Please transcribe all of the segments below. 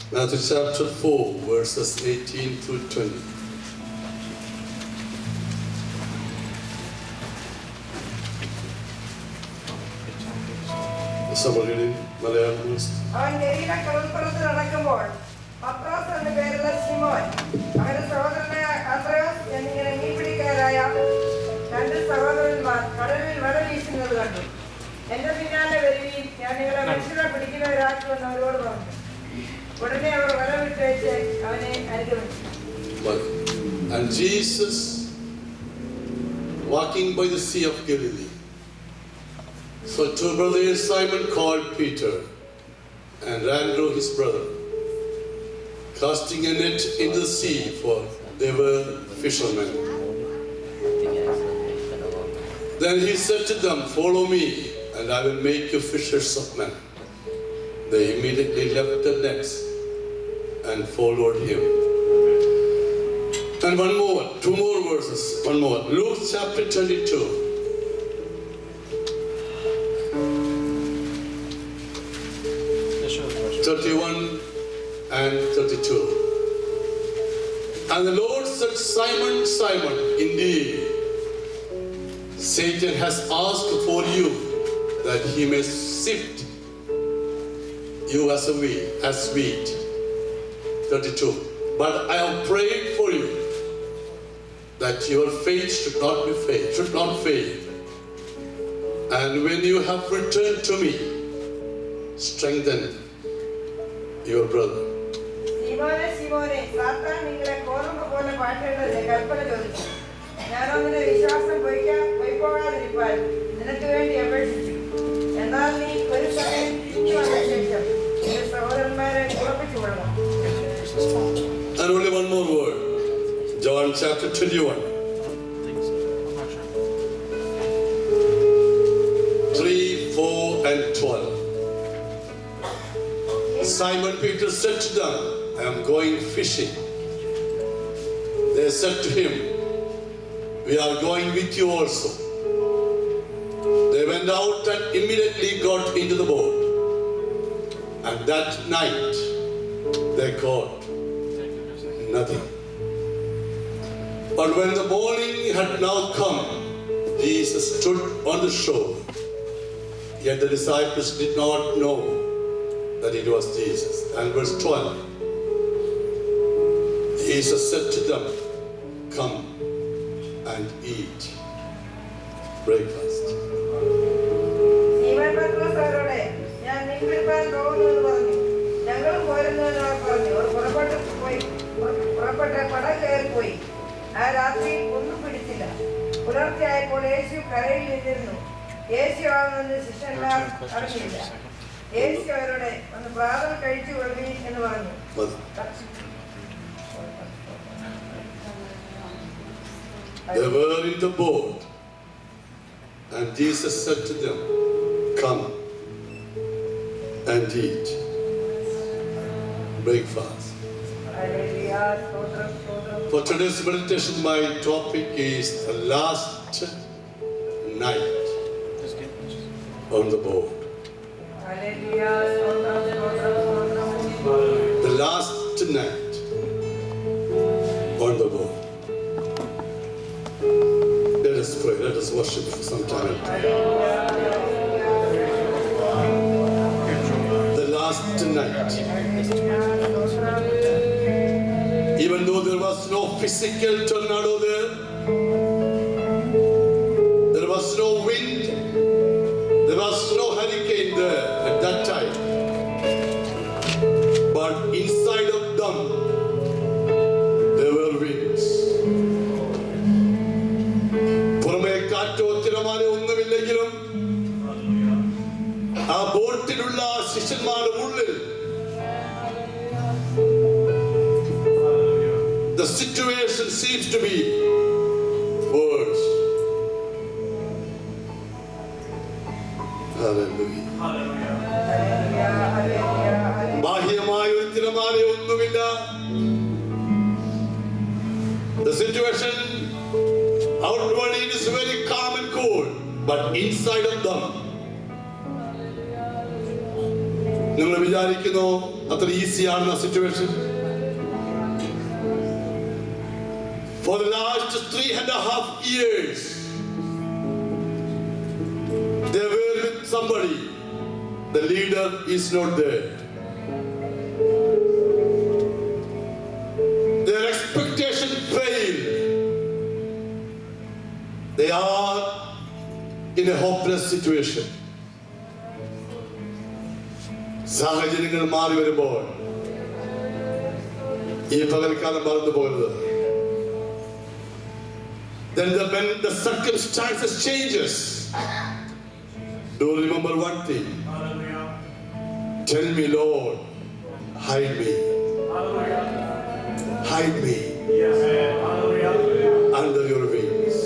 Matthew chapter 4, verses 18 through 20. Somebody reading Malayalam, please. അവൻ ഗലീല കടൽപ്പുറത്ത് നടക്കുമ്പോൾ പത്രോസ് എന്ന പേരുള്ള ശിമോൻ അവന്റെ സഹോദരനായ അന്ത്രയോസ് എന്നിങ്ങനെ മീൻപിടിക്കാരായ രണ്ട് സഹോദരന്മാർ കടലിൽ വല വീശുന്നത് കണ്ടു. എന്റെ പിന്നാലെ വരുകയും ഞാൻ നിങ്ങളെ മനുഷ്യരെ പിടിക്കുന്നവരാക്കുമെന്ന് അവരോട് പറഞ്ഞു. ഉടനെ അവർ വല വിട്ടേച്ച് അവനെ അനുഗമിച്ചു. And Jesus, walking by the Sea of Galilee, saw two brothers, Simon called Peter and Andrew his brother, casting a net into the sea, for they were fishermen. Then he said to them, "Follow me, and I will make you fishers of men." They immediately left their nets and followed him. And two more verses, one more. Luke chapter 22. (31 and 32). And the Lord said, "Simon, Simon, indeed Satan has asked for you that he may sift you as wheat." 32. But I have prayed for you that your faith should not fail. And when you have returned to me, strengthen your brother. ശിമോനെ, ശിമോനെ, സാത്താൻ നിങ്ങളെ കോതമ്പ് പോലെ പാറ്റേണ്ടതിന് കൽപ്പന ചോദിച്ചു. ഞാൻ അവന്റെ വിശ്വാസം പൊയ്പോകാതിരിക്കാൻ നിനക്ക് വേണ്ടി അപേക്ഷിച്ചു. എന്നാൽ നീ ഒരു സമയം തിരിച്ചു വന്ന ശേഷം നിന്റെ സഹോദരന്മാരെ ഉറപ്പിച്ചു കൊള്ളണം. And only one more word. John chapter 21. 3, 4 and 12. Simon Peter said to them, "I am going fishing." They said to him, "We are going with you also." They went out and immediately got into the boat. And that night they caught nothing. But when the morning had now come, Jesus stood on the shore. Yet the disciples did not know that it was Jesus. And verse 12. Jesus said to them, "Come and eat breakfast." ശിമോൻ പത്രോസ് അവരോട്, ഞാൻ മീൻ പിടിപ്പാൻ പോകുന്നു എന്ന് പറഞ്ഞു. ഞങ്ങളും പോരുന്നു എന്ന് അവർ പറഞ്ഞു. അവർ പുറപ്പെട്ട് പടം കയറിപ്പോയി. ആ രാത്രി ഒന്നും പിടിച്ചില്ല. പുലർച്ചെയായപ്പോൾ യേശു കരയിൽ നിന്നിരുന്നു. യേശു ആകുമെന്ന് ശിഷ്യന്മാർ അറിഞ്ഞില്ല. യേശു അവരോട്, "ഒന്ന് പ്രാതൽ കഴിച്ചു കൊള്ളുവീൻ" എന്ന് പറഞ്ഞു. They were in the boat, and Jesus said to them, "Come and eat breakfast." For today's meditation, my topic is the last night on the boat. The last night on the boat. Let us pray. Let us worship for some time. The last night. Even though there was no physical tornado there was no wind, there was no hurricane there at that time. But inside of them, there were winds. പുറമേ കാറ്റോ തിരമാലയോ ഒന്നുമില്ലെങ്കിലും ആ ബോട്ടിലുള്ള ശിഷ്യന്മാരുടെ ഉള്ളിൽ the situation seems to be worse. Hallelujah. ബാഹ്യമായ ഒരു തിരമാലയൊന്നുമില്ല. The situation outwardly is very calm and cool, but inside of them, നിങ്ങൾ വിചാരിക്കുന്നു അത്ര ഈസിയാണ് ആ situation. For the last 3.5 years, they were with somebody. The leader is not there. Their expectation failed. They are in a hopeless situation. സാഹചര്യങ്ങൾ മാറി വരുമ്പോൾ ഈ പകൽക്കാലം മറന്നു പോകരുത്. Then when the circumstances changes, do remember one thing. Tell me, Lord, hide me. Hide me under your wings.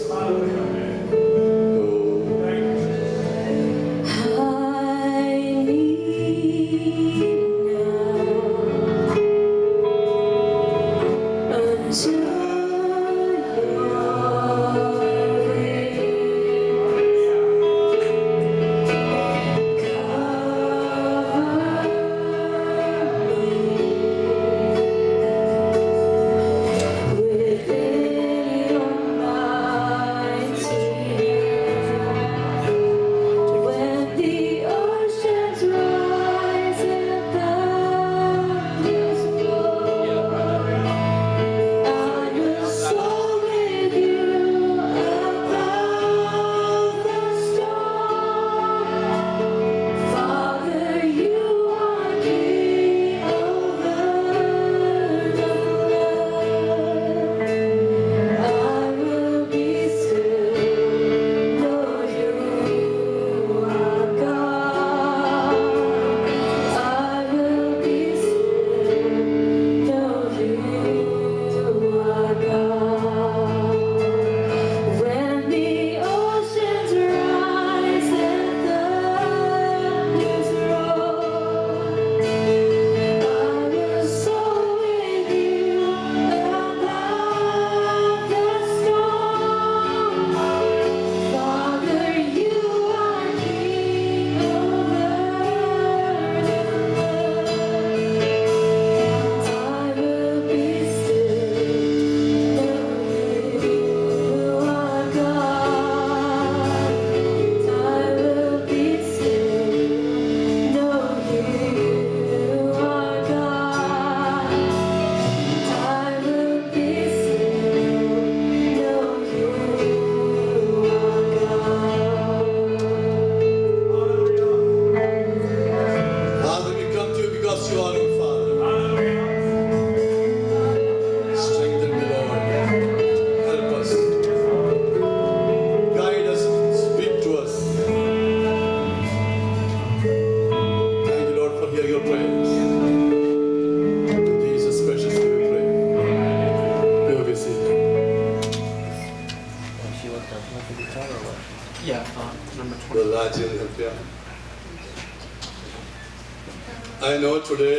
I know today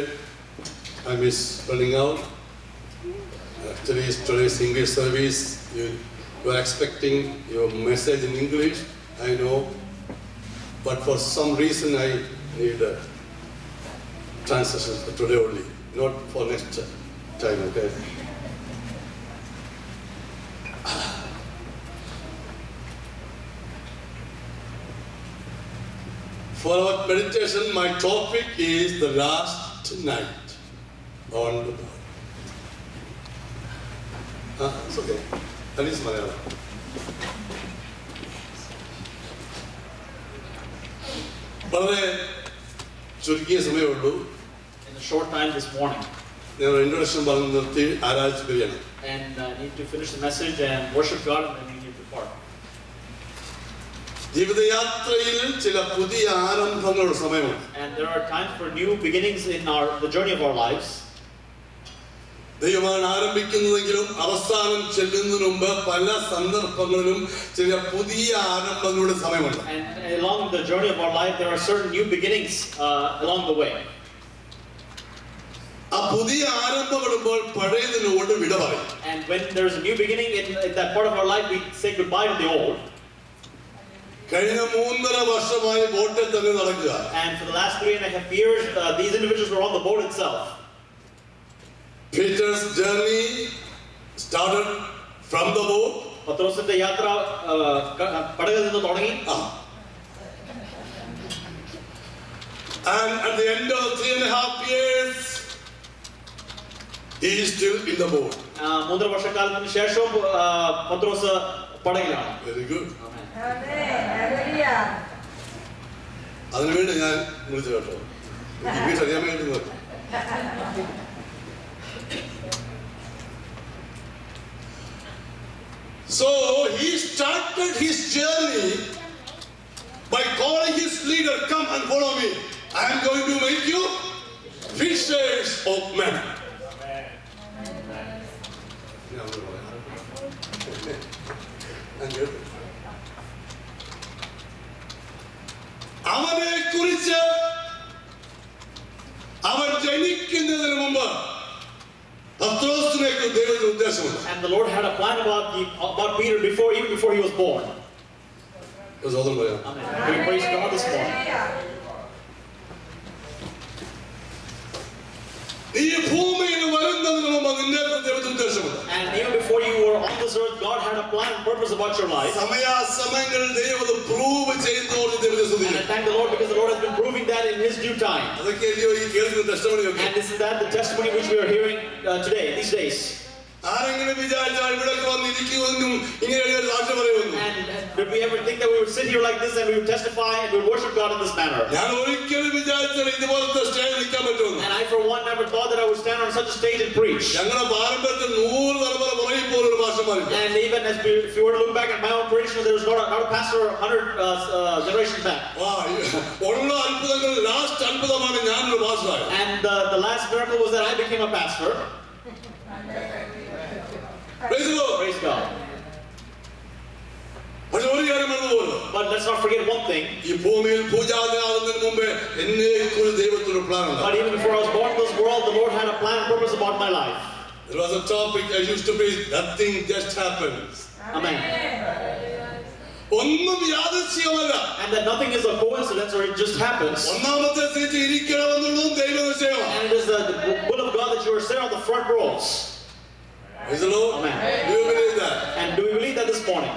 I miss running out. Actually, today's English service, you are expecting your message in English, I know. But for some reason I need a translation for today only, not for next time, okay? For our meditation, my topic is the last night on the board. It's okay. That is Malayalam. വളരെ ചുരുക്കിയ സമയമുള്ളൂ. In a short time this morning. ഞാൻ introduction പറഞ്ഞു നിർത്തി ആരാധിച്ച് പിരിയണം. And need to finish the message and worship God, and then we need to depart. ജീവിതയാത്രയിൽ ചില പുതിയ ആരംഭങ്ങളുടെ സമയമുണ്ട്. And there are times for new beginnings in the journey of our lives. ദൈവമാണ് ആരംഭിക്കുന്നതെങ്കിലും അവസാനം ചെല്ലുന്നതിന് മുമ്പ് പല സന്ദർഭങ്ങളിലും ചില പുതിയ ആരംഭങ്ങളുടെ സമയമുണ്ട്. And along the journey of our life, there are certain new beginnings along the way. ആ പുതിയ ആരംഭം വരുമ്പോൾ പഴയതിനോട് വിട പറയും. And when there is a new beginning in that part of our life, we say goodbye to the old. കഴിഞ്ഞ 3.5 വർഷമായി ബോട്ടിൽ തന്നെ നടക്കുക. And for the last 3.5 years, these individuals were on the boat itself. Peter's journey started from the boat. പത്രോസിന്റെ യാത്ര പടകിൽ നിന്ന് തുടങ്ങി. And at the end of 3.5 years, he is still in the boat. 3 വർഷക്കാലത്തിന് ശേഷം പത്രോസ് പടകിലാണ്. Very good. ആമേൻ. Hallelujah. അതിനുവേണ്ടി ഞാൻ വിളിച്ചു കേട്ടോ. ഇംഗ്ലീഷ് അറിയാൻ വേണ്ടി നോക്കി. So he started his journey by calling his leader, come and follow me. I am going to make you fishers of men. അവനെ കുറിച്ച് അവൻ ജനിക്കുന്നതിന് മുമ്പ് പത്രോസിനേക്ക് ദൈവത്തിന് ഉദ്ദേശമുണ്ട്. And the Lord had a plan about Peter even before he was born. Amen. We praise God this morning. നീ ഭൂമിയിൽ വരുന്നതിന് മുമ്പ് നിന്നെ ദൈവത്തിന് ഉദ്ദേശമുണ്ട്. And even before you were on this earth, God had a plan and purpose about your life. സമയാസമയങ്ങളിൽ ദൈവം അത് prove ചെയ്യുന്നതോട് ദൈവത്തെ And I സ്തുതിക്കുന്നു. thank the Lord because the Lord has been proving that in His due time. അതൊക്കെയല്ലയോ ഈ കേൾക്കുന്ന ടെസ്റ്റിമണിയൊക്കെ. And isn't that the testimony which we are hearing today, these days? ആരെങ്കിലും വിചാരിച്ചാൽ ഇവിടേക്ക് വന്നിരിക്കുമെന്നും ഇങ്ങനെ ഒരു സാക്ഷ്യം പറയുമെന്നും And did we ever think that we would sit here like this and we would testify and we would worship God in this manner? ഞാൻ ഒരിക്കലും വിചാരിച്ചാൽ ഇതുപോലത്തെ സ്റ്റേജിൽ നിൽക്കാൻ പറ്റുമെന്ന്. And I, for one, never thought that I would stand on such a stage and preach. ഞങ്ങളുടെ പാരമ്പര്യത്തിൽ 100 തലമുറ പുറകിൽ പോലൊരു ഭാഷമാരില്ല. And even if you were to look back at my own tradition, there was not a pastor 100 generations back. ഉള്ള അത്ഭുതങ്ങൾ last അത്ഭുതമാണ് ഞാനൊരു പാസ്റ്ററായത്. And the last miracle was that I became a pastor. Praise the Lord. Praise God. പക്ഷെ ഒരു കാര്യം മറന്നുപോകരുത്. But let's not forget one thing. ഈ ഭൂമിയിൽ പൂജാതനാകുന്നതിന് മുമ്പേ എന്നെക്കുറിച്ച് ദൈവത്തിനൊരു പ്ലാൻ ഉണ്ട്. But even before I was born in this world, the Lord had a plan and purpose about my life. There was a topic I used to preach, nothing just happens. Amen. ഒന്നും യാദൃശ്ചികമല്ല. And that nothing is a coincidence or it just happens. ഒന്നാമത്തെ seat ഇരിക്കണമെന്നുള്ളതും ദൈവനിശ്ചയമാണ്. And it is the will of God that you are sitting on the front rows. Praise the Lord. Amen. Do you believe that? And do we believe that this morning?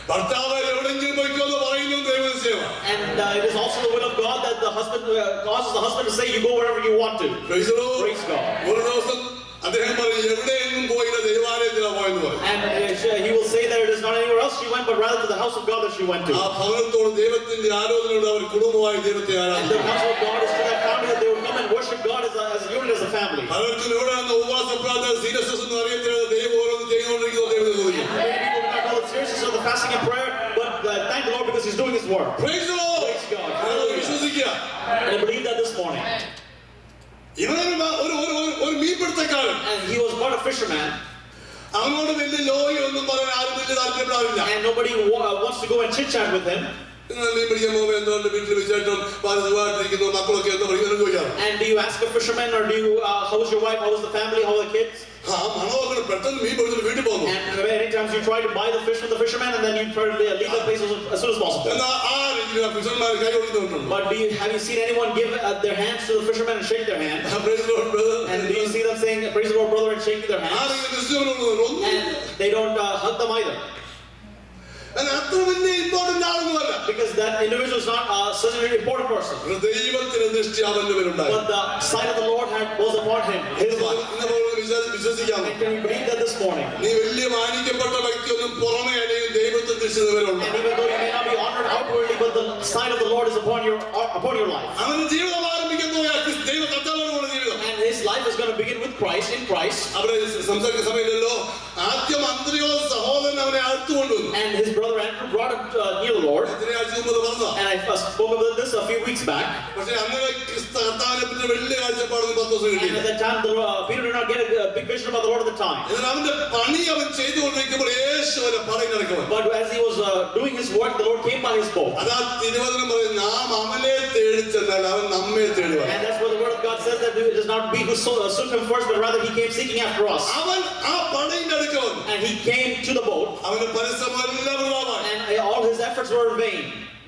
ഭർത്താവ് എവിടെയെങ്കിലും പോയിക്കോന്ന് പറയുന്നതും ദൈവനിശ്ചയമാണ്. And it is also the will of God that the husband causes the husband to say, "You go wherever you want to." Praise the Lord. Praise God. ഒരു ദിവസം അദ്ദേഹം പറയും എവിടെയെങ്കിലും പോയില്ല ദൈവാലയത്തിലാണ് പോയെന്ന് പറയും. And he will say that it is not anywhere else she went, but rather to the house of God that she went to. ആ ഭവനത്തോട് ദൈവത്തിന്റെ ആരാധനയോട് അവർ കുടുംബമായി ദൈവത്തെ And the ആരാധിക്കും. house of God is to that family that they would come and worship God as a unit, as a family. പലർക്കും ഇവിടെ നിന്ന് ഉപവാസ പ്രാർത്ഥന സീരിയസ്നെസ് ഒന്നും അറിയത്തില്ല. ദൈവം ഓരോന്ന് ചെയ്തുകൊണ്ടിരിക്കുന്നത് ദൈവത്തെ സ്തുതിക്കും. Many people do not know the seriousness of the fasting and prayer, but thank the Lord because He's doing His work. Praise the Lord. Praise God. അത് വിശ്വസിക്കുക. And I believe that this morning. ഇവനൊരു മീൻപിടുത്തക്കാരൻ. And he was but a fisherman. അവനോട് വലിയ ലോയൊന്നും പറയാൻ ആരും വലിയ താല്പര്യപ്പെടാറില്ല. And nobody wants to go and chit chat with him. നിങ്ങൾ മീൻ പിടിക്കാൻ പോകുമ്പോൾ എന്തുകൊണ്ട് വീട്ടിൽ വിശേഷം സുഖമായിട്ടിരിക്കുന്നു മക്കളൊക്കെ എന്താ പറയുക ചോദിക്കാറ്. And do you ask a fisherman or do you how is your wife, how is the family, how are the kids? മണമൊക്കെ പെട്ടെന്ന് മീൻ പിടിച്ചിട്ട് വീട്ടിൽ പോകുന്നു. And many times you try to buy the fish from the fisherman and then you try to leave the place as soon as possible. എന്നാൽ ആരെങ്കിലും ഫിഷർമാർ കൈ കൊടുക്കുന്നുണ്ടോ? But have you seen anyone give their hands to the fisherman and shake their hand? Praise the Lord, brother. And do you see them saying praise the Lord brother and shaking their hands? ആരെങ്കിലും ക്രിസ്ത്യാനികളൊന്നും And they don't hug them either. അത്ര വലിയ important ആളൊന്നുമല്ല. Because that individual is not such an important person. ദൈവത്തിന്റെ ദൃഷ്ടി അവന്റെ പേരുണ്ടായി. But the sight of the Lord was upon him, his life. വിശ്വസിക്കാമോ? And can we believe that this morning? നീ വലിയ മാനിക്കപ്പെട്ട വ്യക്തിയൊന്നും പുറമെ അല്ലെങ്കിൽ ദൈവത്തെ ദൃഷ്ടിവരുണ്ട്. And even though you may not be honored outwardly, but the sight of the Lord is upon your life. അവന്റെ ജീവിതം ആരംഭിക്കാൻ പോയാൽ ദൈവ കർത്താവിനോടുള്ള ജീവിതം. And his life is going to begin with Christ, in Christ. അവിടെ സംസാരിക്കുന്ന സമയത്തല്ലോ ആദ്യം അന്ത്രയോ സഹോദരൻ അവനെ അടുത്തുകൊണ്ടുവന്നു. And his brother Andrew brought him near the Lord. And I spoke about this a few weeks back. പക്ഷേ അങ്ങനെ കർത്താവിനെ പറ്റി വലിയ കാഴ്ചപ്പാടൊന്നും പത്തോസം And കിട്ടിയില്ല. at that time, Peter did not get a big vision about the Lord at the time. എന്നാൽ അവന്റെ പണി അവൻ ചെയ്തുകൊണ്ടിരിക്കുമ്പോൾ യേശുവിനെ പടയിൽ നടക്കുവാൻ. But as he was doing his work, the Lord came by his boat. അതാ തിരുവചനം പറയും നാം അവനെ തേടിച്ചെന്നാൽ അവൻ നമ്മെ തേടുവാൻ. And that's where the word of God says that it does not be who sought him first, but rather he came seeking after us. അവൻ ആ പടയിൽ അടുക്ക വന്നു. And he came to the boat. അവന്റെ പരിശ്രമം എല്ലാം വൃഥാവായി. And all his efforts were in vain.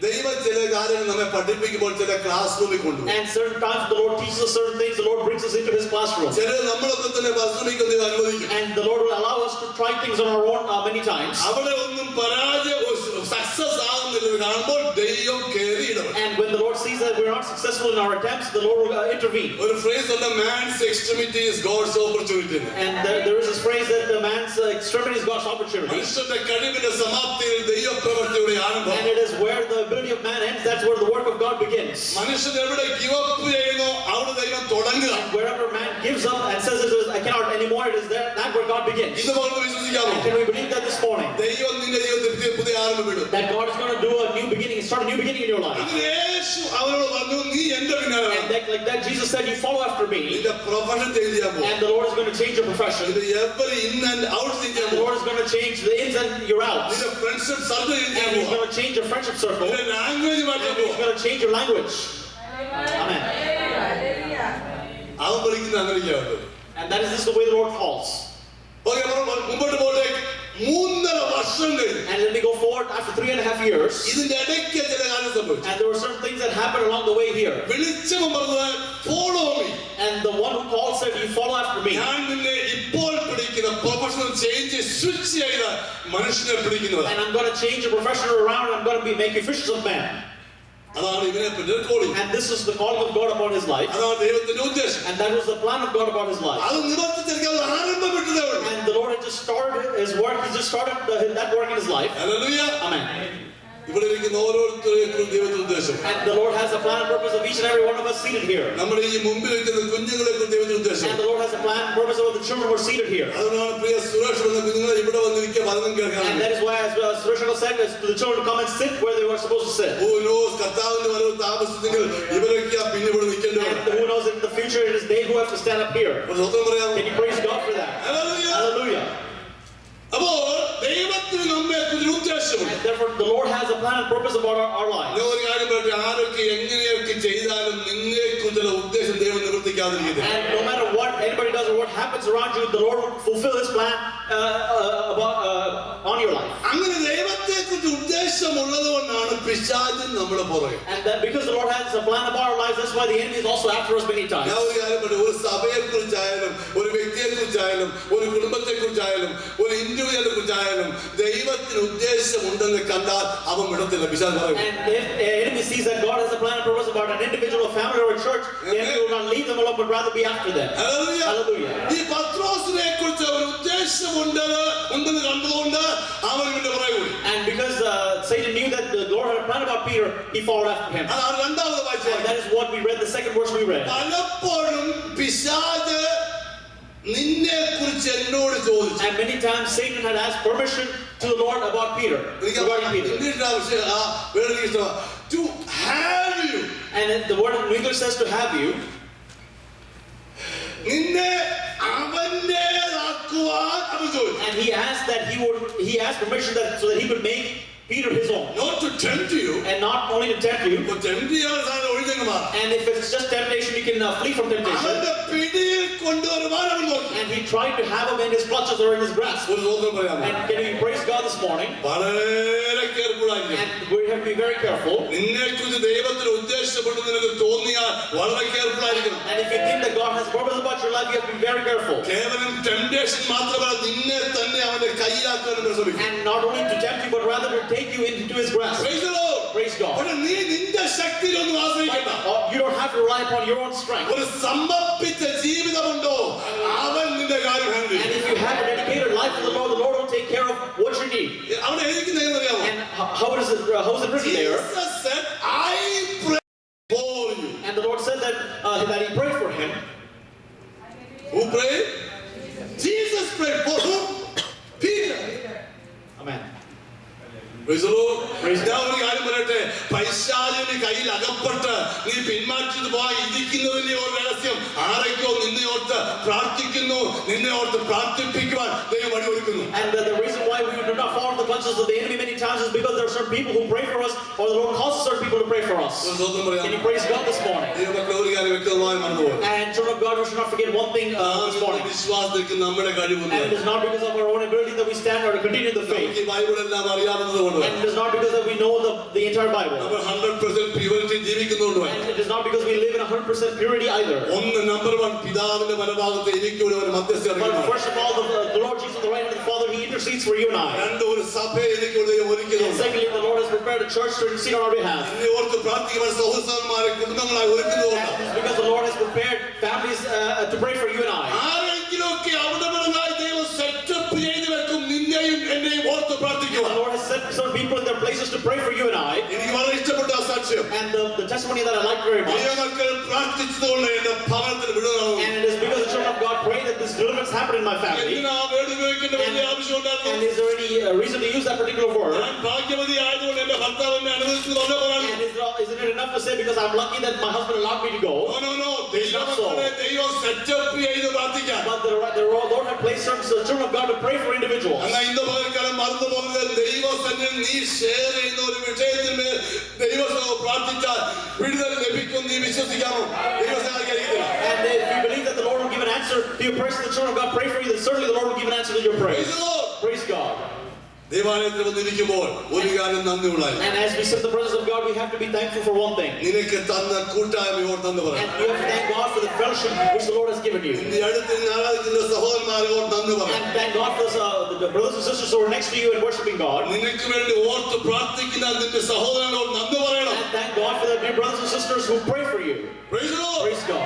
ദൈവം ചില കാര്യങ്ങൾ നമ്മെ പഠിപ്പിക്കുമ്പോൾ ചില ക്ലാസ് റൂമിൽ കൊണ്ടുപോകും. And certain times the Lord teaches us certain things. The Lord brings us into His classroom. ചില നമ്മളൊക്കെ തന്നെ പരിശ്രമിക്കുന്നത് അനുവദിക്കും. And the Lord will allow us to try things on our own many times. അവിടെ ഒന്നും success ആകുന്നില്ലെന്ന് കാണുമ്പോൾ ദൈവം കേറിയിടണം. And when the Lord sees that we're not successful in our attempts, the Lord will intervene. ഒരു phrase ഉണ്ട്, man's extremity is God's opportunity. And there is this phrase that the man's extremity is God's opportunity. മനുഷ്യന്റെ കഴിവിന്റെ സമാപ്തിയിൽ ദൈവപ്രവൃത്തിയുടെ ആരംഭം. And it is where the ability of man ends, that's where the work of God begins. മനുഷ്യൻ എവിടെ give up ചെയ്യുന്നു അവിടെ ദൈവം തുടങ്ങുക. And wherever man gives up and says I cannot anymore, it is there that where God begins. ഇത് നമുക്ക് വിശ്വസിക്കാമോ? And can we believe that this morning? ദൈവം നിന്റെ ജീവിതത്തിൽ പുതിയ ആരംഭം ഇടും. That God is going to do a new beginning, start a new beginning in your life. യേശു അവരോട് പറഞ്ഞു, നീ എന്റെ പിന്നാലെ വാ. And like that Jesus said, you follow after me. നിന്റെ പ്രൊഫഷൻ ചേഞ്ച് ചെയ്യാൻ പോകും. And the Lord is going to change your profession. ഇത് every in and out change ചെയ്യാൻ And the പോകും. Lord is going to change the ins and your outs. നിന്റെ friendship circle change ചെയ്യാൻ And He's പോകും. going to change your friendship circle. നിന്റെ language മാറ്റാൻ And He's പോകും. going to change your language. Amen. അവൻ വിളിക്കുന്ന അങ്ങനെയൊക്കെയാണ്. And that is just the way the Lord calls. Okay, മുമ്പോട്ട് പോട്ടെ. 3.5 വർഷം കഴിഞ്ഞു. And then we go forward after 3.5 years. ഇതിന്റെ ഇടയ്ക്ക് ചില കാര്യം സംഭവിച്ചു. And there were certain things that happened along the way here. വിളിച്ചവൻ പറഞ്ഞത് follow me. And the one who called said, you follow after me. ഞാൻ നിന്നെ ഇപ്പോൾ പിടിക്കുന്ന പ്രൊഫഷണൽ ചേഞ്ച് സ്വിച്ച് ചെയ്ത മനുഷ്യനെ പിടിക്കുന്നത്. And I'm going to change your profession around. I'm going to be making fishers of men. അതാണ് ഇവനെ പറ്റി calling. And this is the calling of God upon his life. അതാണ് ദൈവത്തിന്റെ ഉദ്ദേശം. And that was the plan of God about his life. അത് നിവർത്തിച്ചെടുക്കാൻ ആരംഭപ്പെട്ടതേ ഉള്ളൂ. And the Lord had just started his work. He just started that work in his life. Hallelujah. Amen. ഇവിടെ ഇരിക്കുന്ന ഓരോരുത്തരെയും ദൈവത്തിന്റെ ഉദ്ദേശം. And the Lord has a plan and purpose of each and every one of us seated here. നമ്മുടെ ഈ മുമ്പിൽ ഇരിക്കുന്ന കുഞ്ഞുങ്ങളെ ദൈവത്തിന്റെ ഉദ്ദേശം. And the Lord has a plan and purpose of the children who are seated here. അതുകൊണ്ടാണ് പ്രിയ സുരേഷ് എന്ന കുഞ്ഞുങ്ങളെ ഇവിടെ വന്നിരിക്കുക വചനം കേൾക്കാൻ. And that is why, as Suresh said, is for the children to come and sit where they were supposed to sit. Who knows കർത്താവിന്റെ വരവ് താമസിച്ചെങ്കിൽ ഇവരൊക്കെ പിന്നെ ഇവിടെ നിൽക്കേണ്ടി വരും. And who knows in the future it is they who have to stand up here. ഒരു സ്വന്തം പറയാമോ? Can you praise God for that? Hallelujah. Hallelujah. അപ്പോൾ ദൈവത്തിന് നമ്മെ ഒരു ഉദ്ദേശമുണ്ട്. And therefore the Lord has a plan and purpose about our lives. ഞാൻ ഒരു കാര്യം പറയട്ടെ, ആരൊക്കെ എങ്ങനെയൊക്കെ ചെയ്താലും നിങ്ങളെക്കുറിച്ചുള്ള ഉദ്ദേശം ദൈവം നിവർത്തിക്കാതിരിക്കത്തില്ല. And no matter what anybody does or what happens around you, the Lord will fulfill His plan on your life. അങ്ങനെ ദൈവത്തെക്കുറിച്ച് ഉദ്ദേശമുള്ളത് കൊണ്ടാണ് പിശാചൻ നമ്മുടെ പുറകെ. And that because the Lord has a plan about our lives, that's why the enemy is also after us many times. ഞാൻ ഒരു കാര്യം പറയട്ടെ, ഒരു സഭയെക്കുറിച്ചായാലും ഒരു വ്യക്തിയെക്കുറിച്ചായാലും ഒരു കുടുംബത്തെക്കുറിച്ചായാലും ഒരു ഇൻഡിവിജ്വലിനെ കുറിച്ചായാലും ദൈവത്തിന് ഉദ്ദേശമുണ്ടെന്ന് കണ്ടാൽ അവൻ വിടത്തില്ല. പിശാചൻ പറയും. And if the enemy sees that God has a plan and purpose about an individual, a family, or a church, the enemy will not leave them alone, but rather be after them. Hallelujah. Hallelujah. ഈ പത്രോസിനെ കുറിച്ച് ഒരു ഉദ്ദേശമുണ്ടെന്ന് കണ്ടതുകൊണ്ട് അവൻ ഇവന്റെ പുറകെ ഓടി. And because Satan knew that the Lord had a plan about Peter, he followed after him. അതാണ് രണ്ടാമത് വായിച്ചത്. And that is what we read, the second verse we read. പലപ്പോഴും പിശാച് നിന്നെ കുറിച്ച് എന്നോട് ചോദിച്ചു. And many times Satan had asked permission to the Lord about Peter. Regarding Peter. To have you. And the word in English says to have you. നിന്നെ അവന്റേതാക്കുവാൻ അവൻ ചോദിച്ചു. And he asked permission that so that he could make Peter his own. Not to tempt you. And not only to tempt you. But tempt ചെയ്യാൻ സാധനം ഒഴിഞ്ഞങ്ങ് മാറും. And if it's just temptation, you can flee from temptation. അവന്റെ പിടിയിൽ കൊണ്ടുവരുവാൻ അവൻ നോക്കി. And he tried to have him in his clutches or in his grasp. ഒരു സ്വന്തം പറയാമോ? And can we praise God this morning? വളരെ കെയർഫുൾ ആയിരിക്കും. And we have to be very careful. നിന്നെ കുറിച്ച് ദൈവത്തിന് ഉദ്ദേശപ്പെട്ടു നിനക്ക് തോന്നിയാൽ വളരെ കെയർഫുൾ ആയിരിക്കണം. And if you think that God has purpose about your life, you have to be very careful. കേവലം ടെംപ്ടേഷൻ മാത്രമല്ല, നിന്നെ തന്നെ അവന്റെ കയ്യിലാക്കാൻ ശ്രമിക്കും. And not only to tempt you, but rather to take you into his grasp. Praise the Lord. Praise God. നീ നിന്റെ ശക്തിയിലൊന്നും ആശ്രയിക്കണ്ട. You don't have to rely upon your own strength. ഒരു സമർപ്പിച്ച ജീവിതമുണ്ടോ അവൻ നിന്റെ കാര്യം ഹാൻഡിൽ ചെയ്യും. And if you have a dedicated life to the Lord will take care of what you need. അവിടെ എഴുതിക്കുന്നത് അറിയാമോ? And how is it written there? Jesus said, I pray for you. And the Lord said that he prayed for him. Who prayed? Jesus prayed for whom? Peter. Amen. Praise the Lord. ഞാൻ ഒരു കാര്യം പറയട്ടെ, പൈശാചിന്റെ കയ്യിൽ അകപ്പെട്ട് നീ പിന്മാറ്റത് പോയി ഇരിക്കുന്നതിന്റെ ഒരു രഹസ്യം ആരൊക്കെയോ നിന്നെ ഓർത്ത് പ്രാർത്ഥിക്കുന്നു, നിന്നെ ഓർത്ത് പ്രാർത്ഥിപ്പിക്കുവാൻ ദൈവം വഴി ഒരുക്കുന്നു. And the reason why we do not follow the clutches of the enemy many times is because there are certain people who pray for us, or the Lord causes certain people to pray for us. Can you praise God this morning? ദൈവമക്കളെ ഒരു കാര്യം വ്യക്തമായി മറന്നുപോകും. And children of God, we should not forget one thing this morning. വിശ്വാസത്തിൽ നമ്മുടെ കഴിവൊന്നും And it is not because of our own ability that we stand or continue in the faith. ഈ ബൈബിളെല്ലാം അറിയാവുന്നതുകൊണ്ട് And it is not because that we know the entire Bible. നമ്മൾ 100% purity ജീവിക്കുന്നുണ്ട്. And it is not because we live in 100% purity either. ഒന്ന് number 1 പിതാവിന്റെ വലഭാഗത്ത് എനിക്കൂടെ ഒരു മധ്യസ്ഥ But അറിയിക്കുന്നു. first of all, the Lord Jesus, the right hand of the Father, He intercedes for you and I. രണ്ട് ഒരു സഭയെ എനിക്കൂടെ And ഒരുക്കുന്നുണ്ട്. secondly, the Lord has prepared a church to intercede on our behalf. എന്നെ ഓർത്ത് പ്രാർത്ഥിക്കുവാൻ സഹോദരന്മാരെ കുടുംബങ്ങളായി ഒരുക്കുന്നുണ്ട്. And it's because the Lord has prepared families to pray for you and I. ആരെങ്കിലുമൊക്കെ അവിടെവിടെയായി ദൈവം സെറ്റപ്പ് ചെയ്ത് വെക്കും നിന്നെയും എന്നെയും ഓർത്ത് പ്രാർത്ഥിക്കുക. The Lord has set some people in their places to pray for you and I. എനിക്ക് വളരെ ഇഷ്ടപ്പെട്ട ആ സാക്ഷ്യം. And the testimony that I like very much. ദൈവമക്കൾ പ്രാർത്ഥിച്ചതുകൊണ്ട് എന്റെ ഭവനത്തിൽ വിടുതലാണ്. And it is because the children of God pray that this deliverance happened in my family. എന്തിനാ word ഉപയോഗിക്കേണ്ട വലിയ ആവശ്യമുണ്ടായിരുന്നു? And is there any reason to use that particular word? ഞാൻ ഭാഗ്യവതി ആയതുകൊണ്ട് എന്റെ ഭർത്താവ് എന്നെ അനുവദിച്ചു വന്ന പോലാണ്. And isn't it enough to say because I'm lucky that my husband allowed me to go? No. ദൈവമക്കളെ ദൈവം സെറ്റപ്പ് ചെയ്ത് പ്രാർത്ഥിക്കാം. But the Lord had placed certain children of God to pray for individuals. എന്നാൽ ഇന്ന് പകൽക്കാലം മറന്നു പോകുന്നത് ദൈവസന്നിധിയിൽ നീ ഷെയർ ചെയ്യുന്ന ഒരു വിഷയത്തിന്മേൽ ദൈവസഭ പ്രാർത്ഥിച്ചാൽ വിടുതൽ ലഭിക്കും നീ വിശ്വസിക്കാമോ? ദൈവസഹായിക്കരുത്. And if you believe that the Lord will give an answer to your prayer, the children of God pray for you, then certainly the Lord will give an answer to your prayer. Praise God. ദേവാലയത്തിൽ വന്നിരിക്കുമ്പോൾ ഒരു കാര്യം നന്ദിയുള്ളായി. And as we sit in the presence of God, we have to be thankful for one thing. നിനക്ക് തന്ന കൂട്ടായ്മയോട് നന്ദി പറയാം. And you have to thank God for the fellowship which the Lord has given you. നിന്റെ അടുത്ത് ആരാധിക്കുന്ന സഹോദരന്മാരോട് നന്ദി പറയാം. And thank God for the brothers and sisters who are next to you and worshiping God. നിനക്ക് വേണ്ടി ഓർത്ത് പ്രാർത്ഥിക്കുന്ന നിന്റെ സഹോദരനോട് നന്ദി പറയണം. And thank God for the dear brothers and sisters who pray for you. Praise the Lord. Praise God.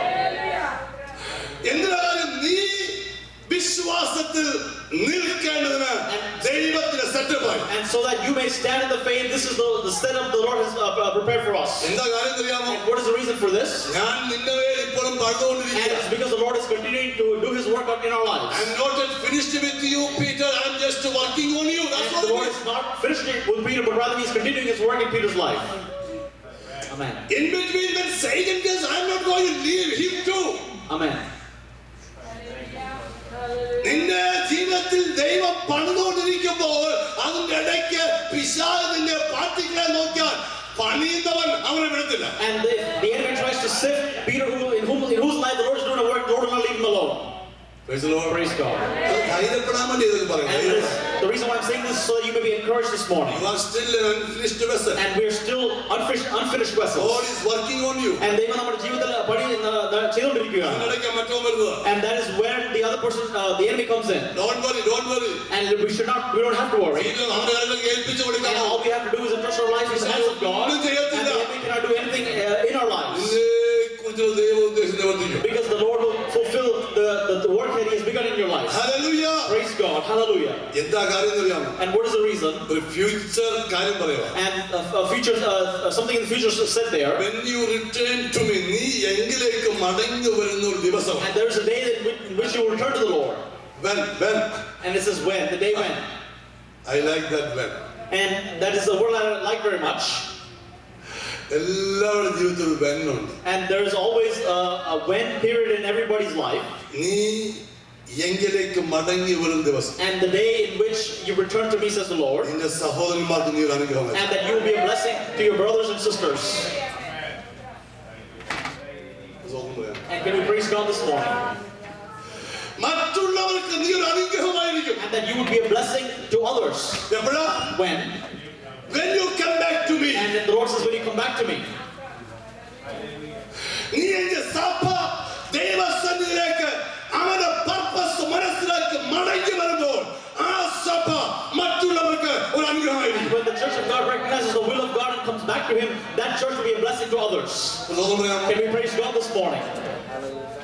എന്തിനാലും നീ വിശ്വാസത്തിൽ നിൽക്കേണ്ടതിന് ദൈവത്തിന്റെ സെറ്റപ്പായി. And so that you may stand in the faith, this is the setup the Lord has prepared for us. എന്താ കാര്യം അറിയാമോ? And what is the reason for this? ഞാൻ നിന്നെ ഇപ്പോഴും And പണിതുകൊണ്ടിരിക്കുക. it's because the Lord is continuing to do His work in our lives. I'm not yet finished with you, Peter. I'm just working on you. That's And what the it Lord is. is not finished with Peter, but rather He is continuing His work in Peter's life. Amen. In between when Satan comes, I'm not going to leave him too. Amen. നിന്റെ ജീവിതത്തിൽ ദൈവം പണിതുകൊണ്ടിരിക്കുമ്പോൾ അതിന്റെ ഇടയ്ക്ക് പിശാച് നിന്നെ പാർട്ടികളെ നോക്കിയാൽ പണിയുന്നവൻ അവനെ വിടത്തില്ല. And the enemy tries to sift Peter, in whose life the Lord is doing a work. The Lord will not leave him alone. Praise the Lord. Praise God. അത് ധൈര്യപ്പെടാൻ വേണ്ടി ഇതൊക്കെ And പറയുന്നത്. the reason why I'm saying this is so that you may be encouraged this morning. You are still an unfinished vessel. And we are still unfinished vessels. God is working on you. And ദൈവം നമ്മുടെ ജീവിതത്തിൽ ചെയ്തുകൊണ്ടിരിക്കുകയാണ്. അതിനിടയ്ക്ക് മറ്റോ വരുന്നത്. And that is where the other person, the enemy comes in. Don't worry. And we don't have to worry. ജീവിതം നമ്മുടെ കയ്യിലേക്ക് ഏൽപ്പിച്ചു And കൊടുക്കാം. all we have to do is entrust our lives in the hands of God. And the enemy cannot do anything in our lives. നിന്നെക്കുറിച്ചുള്ള ദൈവ ഉദ്ദേശം നിവർത്തിക്കും. Because the Lord will fulfill the work that He has begun in your life. Hallelujah. Praise God. Hallelujah. എന്താ കാര്യം അറിയാമോ? And what is the reason? ഒരു future കാര്യം പറയാം. And a future, something in the future is said there. When you return to me, നീ എങ്കിലേക്ക് മടങ്ങി വരുന്ന ഒരു ദിവസം. And there is a day in which you will return to the Lord. When? And this is when, the day when. I like that when. And that is the word I like very much. എല്ലാവരുടെ ജീവിതത്തിൽ ഒരു when ഉണ്ട്. And there is always a when period in everybody's life. നീ എങ്കിലേക്ക് മടങ്ങി വരുന്ന ദിവസം. And the day in which you return to me, says the Lord. നിന്റെ സഹോദരന്മാർക്ക് നീ ഒരു അനുഗ്രഹം. And that you will be a blessing to your brothers and sisters. And can we praise God this morning? മറ്റുള്ളവർക്ക് നീ ഒരു അനുഗ്രഹമായിരിക്കും. And that you would be a blessing to others. എപ്പോഴാ? When you come back to me. And the Lord says, when you come back to me. നീ എന്റെ സഭ ദൈവസന്നിധിയിലേക്ക് അവന്റെ purpose മനസ്സിലാക്കി മടങ്ങി വരുമ്പോൾ ആ സഭ മറ്റുള്ളവർക്ക് ഒരു അനുഗ്രഹമായിരിക്കും. And when the church of God recognizes the will of God and comes back to Him, that church will be a blessing to others. Can we praise God this morning?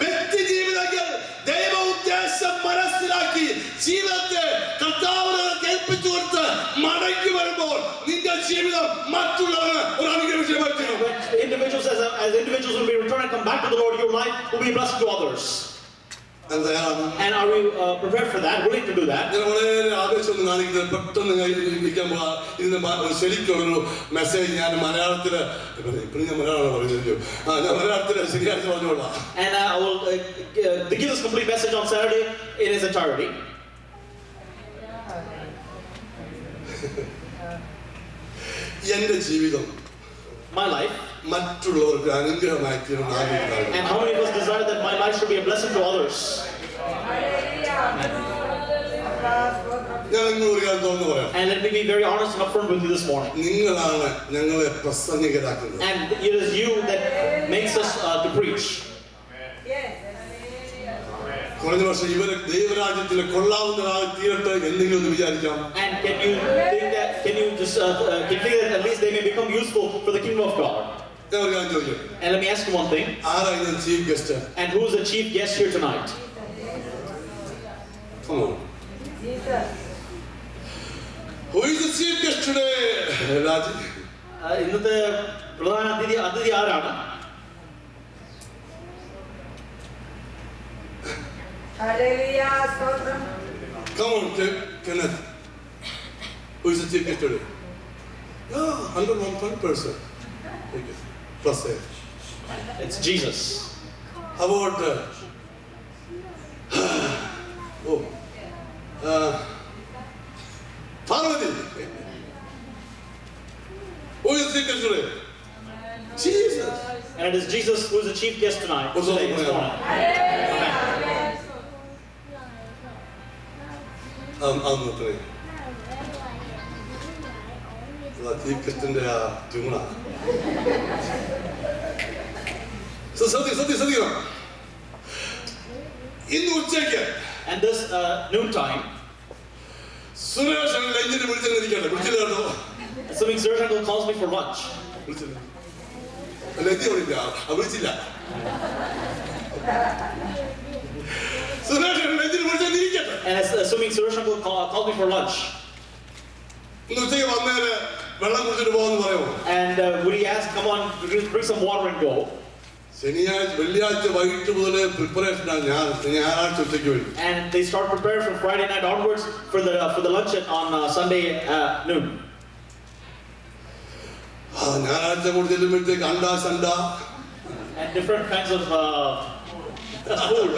വ്യക്തി ജീവിതത്തിൽ ദൈവ ഉദ്ദേശം മനസ്സിലാക്കി ജീവിതത്തെ കർത്താവിനെ ഏൽപ്പിച്ചു കൊടുത്ത് മടങ്ങി വരുമ്പോൾ നിന്റെ ജീവിതം മറ്റുള്ളവന് ഒരു അനുഗ്രഹമായി തീരും. When individuals as individuals will be returned and come back to the Lord, your life will be a blessing to others. And are we prepared for that, willing to do that? ഞാൻ വളരെ ആവേശം കാണിക്കുന്നത് പെട്ടെന്ന് ഇതിന് ശരിക്കൊരു message ഞാൻ മലയാളത്തില് ഇപ്പോഴും ഞാൻ മലയാളം പറയുന്നത് ഞാൻ മലയാളത്തില് ശരിയായിട്ട് പറഞ്ഞോളാം. And I will give this complete message on Saturday in its entirety. എന്റെ ജീവിതം My life. മറ്റുള്ളവർക്ക് അനുഗ്രഹമായി തീരുന്ന And how many of us desire that my life should be a blessing to others? ഞാൻ നിങ്ങൾ ഒരു കാര്യം തുറന്നു പറയാം. And let me be very honest and upfront with you this morning. നിങ്ങളാണ് ഞങ്ങളെ പ്രസംഗികരാക്കുന്നത്. And it is you that makes us to preach. കുറഞ്ഞ വർഷം ഇവരെ ദൈവരാജ്യത്തിൽ കൊള്ളാവുന്നതായി തീരട്ടെ എന്തെങ്കിലും ഒന്ന് വിചാരിക്കാം. And can you just think that at least they may become useful for the kingdom of God? ഞാൻ ഒരു കാര്യം ചോദിക്കാം. And let me ask you one thing. ആരാ ഇന്ന് chief guest? And who is the chief guest here tonight? Come on. Who is the chief guest today? രാജി. ഇന്നത്തെ പ്രധാന അതിഥി ആരാണ്? Hallelujah, stotram. Come on, Kenneth. Who is the chief guest today? Yeah, 101%. Okay. Plus A. It's Jesus. How about Parvati? Who is the chief guest today? Jesus. And it is Jesus who is the chief guest tonight. Today, this morning. അന്നത്രേ chief ഗസ്റ്റിന്റെ ആ ട്യൂണ ശ്രദ്ധിക്കണം. ഇന്ന് ഉച്ചയ്ക്ക് And this noon time, Suresh ലഞ്ചിന് വിളിച്ചിരിക്കട്ടെ. വിളിച്ചില്ല കേട്ടോ. assuming Suresh uncle calls me for lunch. വിളിച്ചില്ല. ലഞ്ച് വിളില്ല. വിളിച്ചില്ല. സുരേഷ് ലഞ്ചിന് വിളിച്ചിരിക്കട്ടെ. And assuming Suresh uncle called me for lunch. ഇന്ന് ഉച്ചയ്ക്ക് വന്നേര് വെള്ളം കുടിച്ചിട്ട് പോകാന്ന് പറയുമോ? And would he ask, come on, bring some water and go? വെള്ളിയാഴ്ച വൈകിട്ട് മുതലേ പ്രിപ്പറേഷനാണ്. ഞായറാഴ്ച ഉച്ചയ്ക്ക് വരും. And they start preparing from Friday night onwards for the lunch on Sunday noon. ഞായറാഴ്ച കൂടി ചെല്ലുമ്പോഴത്തേക്ക് അണ്ടാ സണ്ട And different kinds of food.